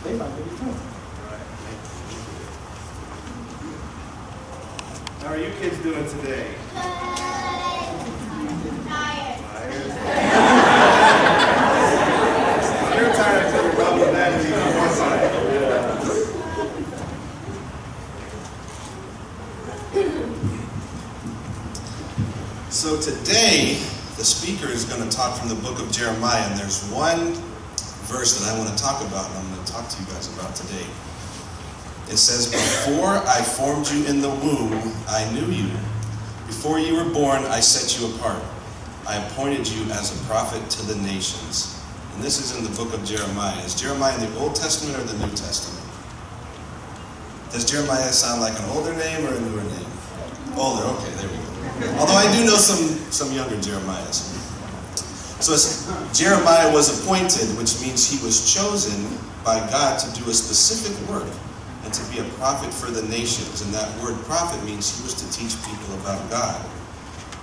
They might be too. How are you kids doing today? Tired. You're tired until you're rubbing that into your one side. So today, the speaker is going to talk from the book of Jeremiah, and there's one verse that I want to talk about, and I'm going to talk to you guys about today. It says, "Before I formed you in the womb, I knew you. Before you were born, I set you apart. I appointed you as a prophet to the nations." And this is in the book of Jeremiah. Is Jeremiah in the Old Testament or the New Testament? Does Jeremiah sound like an older name or a newer name? Older, okay, there we go. Although I do know some younger Jeremiahs. So Jeremiah was appointed, which means he was chosen by God to do a specific work and to be a prophet for the nations. And that word prophet means he was to teach people about God.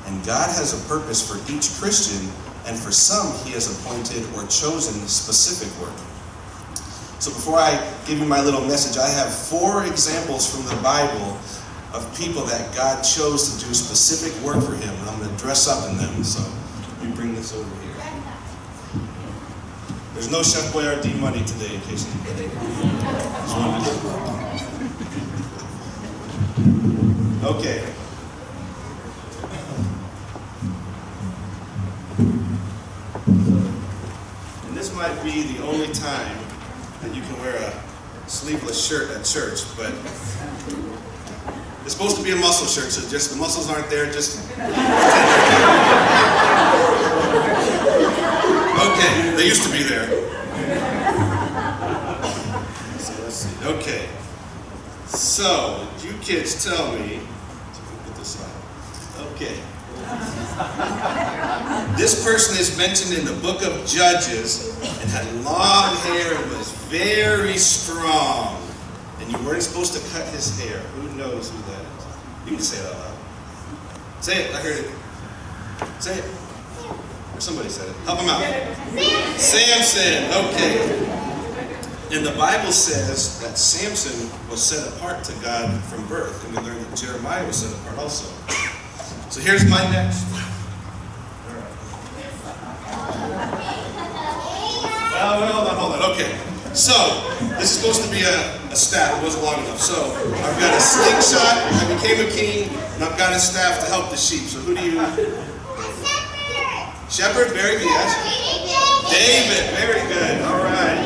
And God has a purpose for each Christian, and for some he has appointed or chosen specific work. So before I give you my little message, I have 4 examples from the Bible of people that God chose to do specific work for him. And I'm going to dress up in them. So let me bring this over here. There's no Chef Boyardee money today, in case anybody just wanted to. Okay. And this might be the only time that you can wear a sleeveless shirt at church, but it's supposed to be a muscle shirt, so just the muscles aren't there, just okay, they used to be there. So let's see. Okay. So, you kids tell me, put this on. Okay. This person is mentioned in the book of Judges and had long hair and was very strong. And you weren't supposed to cut his hair. Who knows who that is? You can say it out loud. Say it. I heard it. Say it. Or somebody said it. Help him out. Samson. Okay. And the Bible says that Samson was set apart to God from birth. And we learned that Jeremiah was set apart also. So here's my next. Well, hold on. Okay. So, this is supposed to be a staff. It wasn't long enough. So, I've got a slingshot, I became a king, and I've got a staff to help the sheep. So, who do you... Shepherd, very good, yes. David, very good. All right.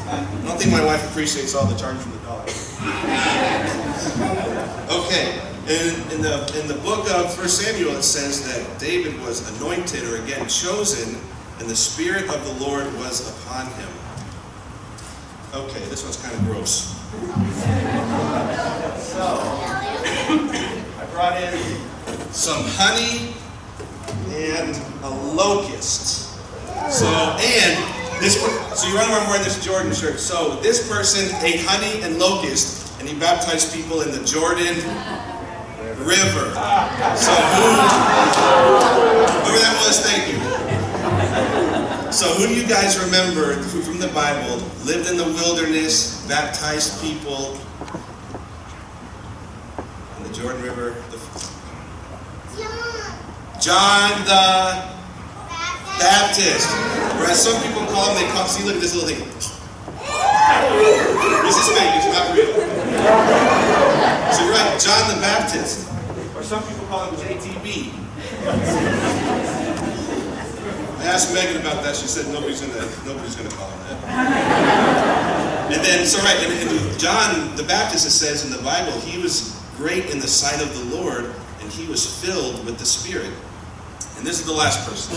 I don't think my wife appreciates all the charge from the dog. Okay. In the book of 1 Samuel, it says that David was anointed, or again chosen, and the Spirit of the Lord was upon him. Okay, this one's kind of gross. So, I brought in some honey and a locust. So you run around wearing this Jordan shirt. So this person ate honey and locust, and he baptized people in the Jordan River. So whoever that was, thank you. So who do you guys remember who from the Bible lived in the wilderness, baptized people in the Jordan River? John the Baptist. Or as some people call him, see, look at this little thing. This is fake, it's not real. So you're right, John the Baptist. Or some people call him JTB. I asked Megan about that. She said nobody's gonna call him that. And then, and John the Baptist, it says in the Bible, he was great in the sight of the Lord, and he was filled with the Spirit. And this is the last person.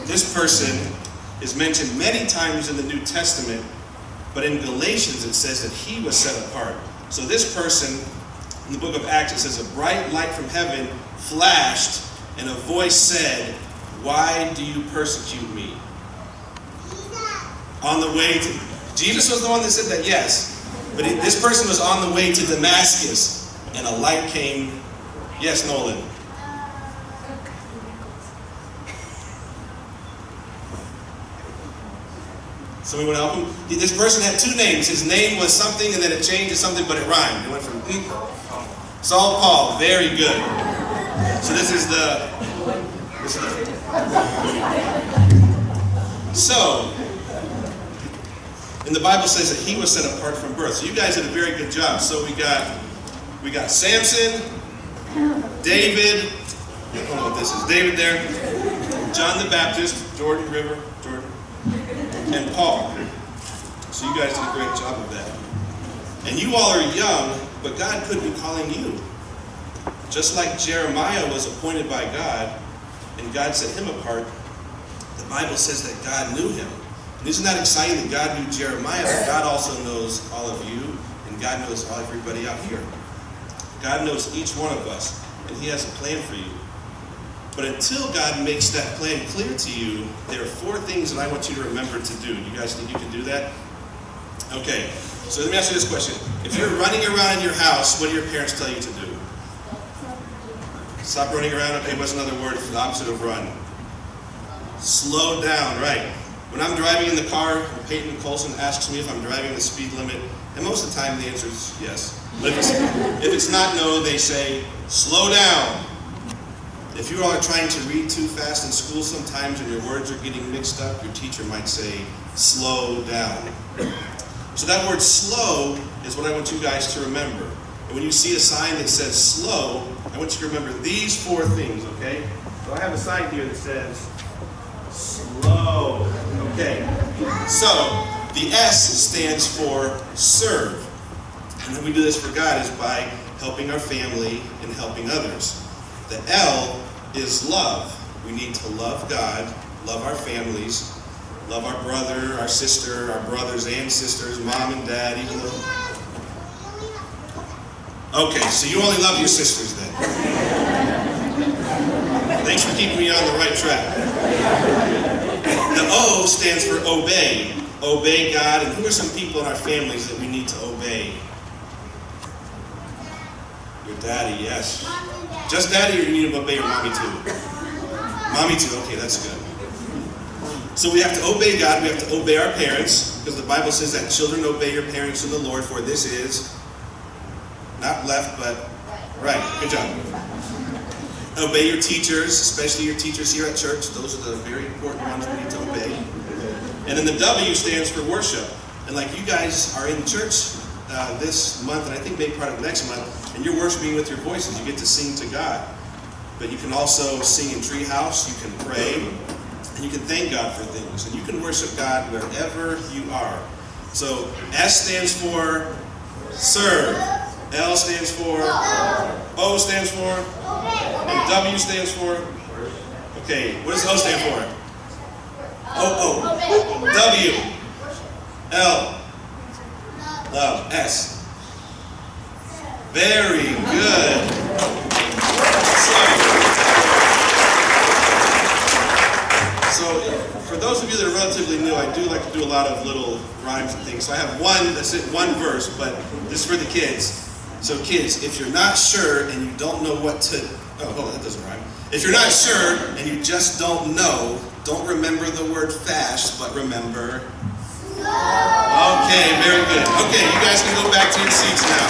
This person is mentioned many times in the New Testament, but in Galatians it says that he was set apart. So this person, in the book of Acts, it says, a bright light from heaven flashed, and a voice said, "Why do you persecute me?" On the way to... Jesus was the one that said that, yes. But this person was on the way to Damascus, and a light came. Yes, Nolan. Somebody want to help him? This person had two names. His name was something, and then it changed to something, but it rhymed. It went from Saul, Paul. Very good. So this is the. So, and the Bible says that he was set apart from birth. So you guys did a very good job. So we got Samson, David. I don't know what this is. David there, John the Baptist, Jordan River, and Paul. So you guys did a great job of that. And you all are young, but God could be calling you. Just like Jeremiah was appointed by God, and God set him apart, the Bible says that God knew him. And isn't that exciting that God knew Jeremiah, but God also knows all of you, and God knows everybody out here. God knows each one of us, and he has a plan for you. But until God makes that plan clear to you, there are 4 things that I want you to remember to do. You guys think you can do that? Okay, so let me ask you this question. If you're running around in your house, what do your parents tell you to do? Stop running around. Okay, what's another word for the opposite of run? Slow down, right. When I'm driving in the car, Peyton Colson asks me if I'm driving the speed limit, and most of the time the answer is yes. But if it's not no, they say, slow down. If you all are trying to read too fast in school sometimes and your words are getting mixed up, your teacher might say, slow down. So that word slow is what I want you guys to remember. And when you see a sign that says slow, I want you to remember these 4 things, okay? So I have a sign here that says slow. Okay. So the S stands for serve. And then we do this for God is by helping our family and helping others. The L is love. We need to love God, love our families, love our brother, our sister, our brothers and sisters, mom and dad, even though... Okay, so you only love your sisters then. Thanks for keeping me on the right track. The O stands for obey. Obey God. And who are some people in our families that we need to obey? Your daddy, yes. Just daddy, or you need to obey your mommy too? Mommy too, okay, that's good. So we have to obey God, we have to obey our parents, because the Bible says that children obey your parents in the Lord, for this is not left, but right. Good job. Obey your teachers, especially your teachers here at church. Those are the very important ones we need to obey. And then the W stands for worship. And like you guys are in church this month, and I think maybe part of next month, and you're worshiping with your voices. You get to sing to God. But you can also sing in Treehouse, you can pray, and you can thank God for things. And you can worship God wherever you are. So S stands for serve. L stands for O stands for, and W stands for, okay, what does O stand for? W, L, love, S. Very good. So, for those of you that are relatively new, I do like to do a lot of little rhymes and things. So I have one, that's it, one verse, but this is for the kids. So kids, if you're not sure and you don't know what to, oh, hold on, that doesn't rhyme. If you're not sure and you just don't know, don't remember the word fast, but remember slow. Okay, very good. Okay, you guys can go back to your seats now.